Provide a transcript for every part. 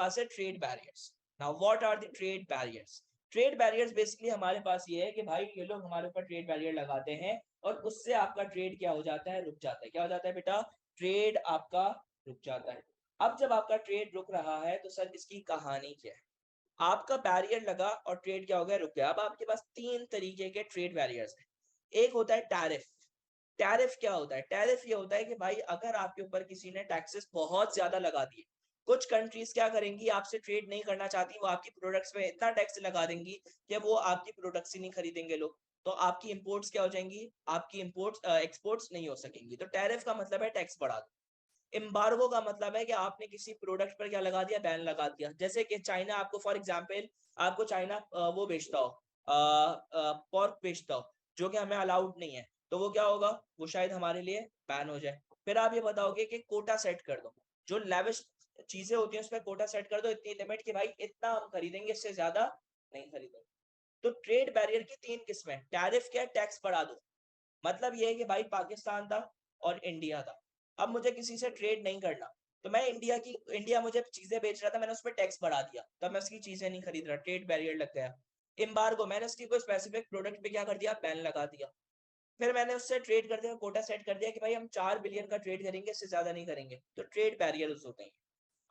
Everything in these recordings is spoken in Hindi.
पास है trade barriers. Now what are the trade barriers? Trade barriers basically हमारे पास ये है कि भाई ये लोग हमारे ऊपर ट्रेड बैरियर लगाते हैं और उससे आपका ट्रेड क्या हो जाता है, रुक जाता है। क्या हो जाता है बेटा? ट्रेड आपका रुक जाता है। अब जब आपका ट्रेड रुक रहा है तो सर इसकी कहानी क्या है? आपका बैरियर लगा और ट्रेड क्या हो गया, रुक गया। अब आपके पास तीन तरीके के ट्रेड बैरियर्स हैं। एक होता है टैरिफ। टैरिफ क्या होता है? टैरिफ ये होता है कि भाई अगर आपके ऊपर किसी ने टैक्सेस बहुत ज्यादा लगा दिए, कुछ कंट्रीज क्या करेंगी, आपसे ट्रेड नहीं करना चाहती, वो आपकी प्रोडक्ट्स में इतना टैक्स लगा देंगी कि वो आपकी प्रोडक्ट्स ही नहीं खरीदेंगे लोग। तो आपकी इंपोर्ट्स क्या हो जाएंगी? आपकी इंपोर्ट्स एक्सपोर्ट्स नहीं हो सकेंगी। तो टैरिफ का मतलब है टैक्स बढ़ा दो। एम्बार्गो का मतलब है कि आपने किसी प्रोडक्ट पर क्या लगा दिया, बैन लगा दिया। जैसे कि चाइना आपको, फॉर एग्जांपल, आपको चाइना वो बेचता हो, पोर्क बेचता हो, जो कि हमें अलाउड नहीं है, तो वो क्या होगा, वो शायद हमारे लिए बैन हो जाए। फिर आप ये बताओगे कि कोटा सेट कर दो, जो लेविश चीजें होती हैं उसमें कोटा सेट कर दो, इतनी लिमिट कि भाई इतना हम खरीदेंगे, इससे ज्यादा नहीं खरीदेंगे। तो ट्रेड बैरियर की तीन किस्में। टैरिफ क्या? टैक्स बढ़ा दो। मतलब ये है कि भाई पाकिस्तान था और इंडिया था, अब मुझे किसी से ट्रेड नहीं करना, तो मैं इंडिया मुझे चीजें बेच रहा था, मैंने उस पर टैक्स बढ़ा दिया, तो मैं उसकी चीजें नहीं खरीद रहा, ट्रेड बैरियर लग गया। एम्बार्गो, मैंने उसकी कोई स्पेसिफिक प्रोडक्ट पे क्या कर दिया, बैन लगा दिया। फिर मैंने उससे ट्रेड कर दिया, कोटा सेट कर दिया कि भाई हम 4 बिलियन का ट्रेड करेंगे, इससे ज्यादा नहीं करेंगे। तो ट्रेड बैरियर्स होते हैं।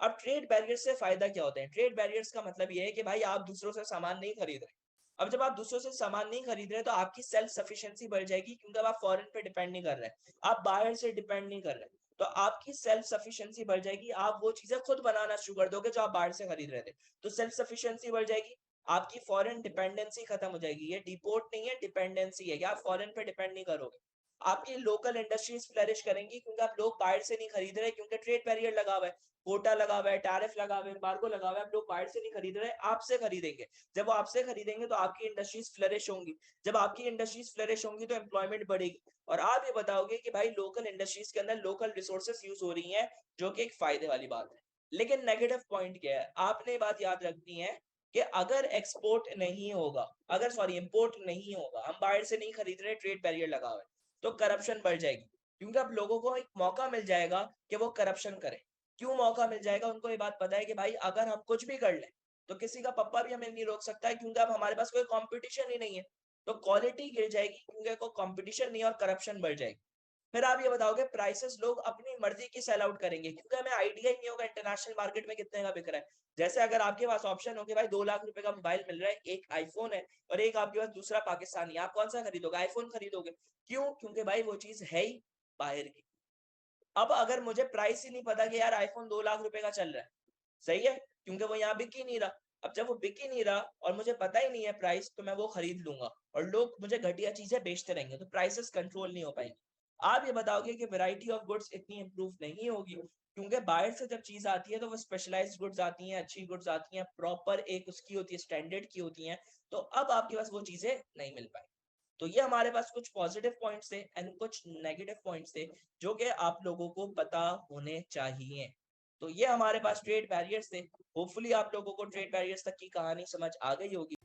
अब ट्रेड बैरियर्स से फायदा क्या होता है? ट्रेड बैरियर्स का मतलब ये है कि भाई आप दूसरों से सामान नहीं खरीद रहे। अब जब आप दूसरों से सामान नहीं खरीद रहे तो आपकी सेल्फ सफिशिएंसी बढ़ जाएगी, क्योंकि अब आप फॉरेन पे डिपेंड नहीं कर रहे, आप बाहर से डिपेंड नहीं कर रहे। तो आपकी सेल्फ सफिशिएंसी बढ़ जाएगी, आप वो चीजें खुद बनाना शुरू कर दोगे जो आप बाहर से खरीद रहे थे। तो सेल्फ सफिशिएंसी बढ़ जाएगी, आपकी फॉरेन डिपेंडेंसी खत्म हो जाएगी। ये डिपोर्ट नहीं है, डिपेंडेंसी है कि आप फॉरेन पे डिपेंड नहीं करोगे। आपकी लोकल इंडस्ट्रीज फ्लरिश करेंगी, क्योंकि आप लोग बाहर से नहीं खरीद रहे, क्योंकि ट्रेड बैरियर लगा हुआ है, कोटा लगा हुआ है, टैरिफ लगा हुआ है, एम्बार्गो लगा हुआ है। आप लोग बाहर से नहीं खरीद रहे, आपसे खरीदेंगे। जब वो आपसे खरीदेंगे तो आपकी इंडस्ट्रीज फ्लरिश होंगी। जब आपकी इंडस्ट्रीज फ्लरिश होंगी तो एम्प्लॉयमेंट बढ़ेगी, और आप ये बताओगे कि भाई लोकल इंडस्ट्रीज के अंदर लोकल रिसोर्सेस यूज हो रही हैं, जो कि एक फायदे वाली बात है। लेकिन नेगेटिव पॉइंट क्या है, आपने बात याद रखनी है कि अगर एक्सपोर्ट नहीं होगा, अगर सॉरी इंपोर्ट नहीं होगा, हम बाहर से नहीं खरीद रहे, ट्रेड बैरियर लगा हुआ है, तो करप्शन बढ़ जाएगी। क्योंकि अब लोगों को एक मौका मिल जाएगा कि वो करप्शन करें। क्यों मौका मिल जाएगा? उनको ये बात पता है कि भाई अगर हम कुछ भी कर लें तो किसी का पप्पा भी हमें नहीं रोक सकता है, क्योंकि अब हमारे पास कोई कंपटीशन ही नहीं है। तो क्वालिटी गिर जाएगी, क्योंकि कोई कंपटीशन नहीं है, और करप्शन बढ़ जाएगी। फिर आप ये बताओगे प्राइसेस लोग अपनी मर्जी की सेल आउट करेंगे, क्योंकि हमें आइडिया ही नहीं होगा इंटरनेशनल मार्केट में कितने का बिक रहा है। जैसे अगर आपके पास ऑप्शन हो कि भाई 2 लाख रुपए का मोबाइल मिल रहा है, एक आईफोन है और एक आपके पास दूसरा पाकिस्तानी, आप कौन सा खरीदोगे? आईफोन खरीदोगे। क्यों? क्योंकि भाई वो चीज है ही बाहर की। अब अगर मुझे प्राइस ही नहीं पता कि यार आईफोन 2 लाख रुपए का चल रहा है, सही है, क्योंकि वो यहाँ बिक ही नहीं रहा। अब जब वो बिक ही नहीं रहा और मुझे पता ही नहीं है प्राइस, तो मैं वो खरीद लूंगा और लोग मुझे घटिया चीजें बेचते रहेंगे, तो प्राइसेस कंट्रोल नहीं हो पाएंगे। आप ये बताओगे कि वैरायटी ऑफ गुड्स इतनी इंप्रूव नहीं होगी, क्योंकि बाहर से जब चीज आती है तो वो स्पेशलाइज्ड गुड्स आती हैं, अच्छी गुड्स आती हैं, प्रॉपर एक उसकी होती है, स्टैंडर्ड की होती हैं। तो अब आपके पास वो चीजें नहीं मिल पाएंगी। तो ये हमारे पास कुछ पॉजिटिव पॉइंट्स थे एंड कुछ नेगेटिव पॉइंट्स थे, जो कि आप लोगों को पता होने चाहिए। तो ये हमारे पास ट्रेड बैरियर्स थे। होपफुली आप लोगों को ट्रेड बैरियर्स तक की कहानी समझ आ गई होगी।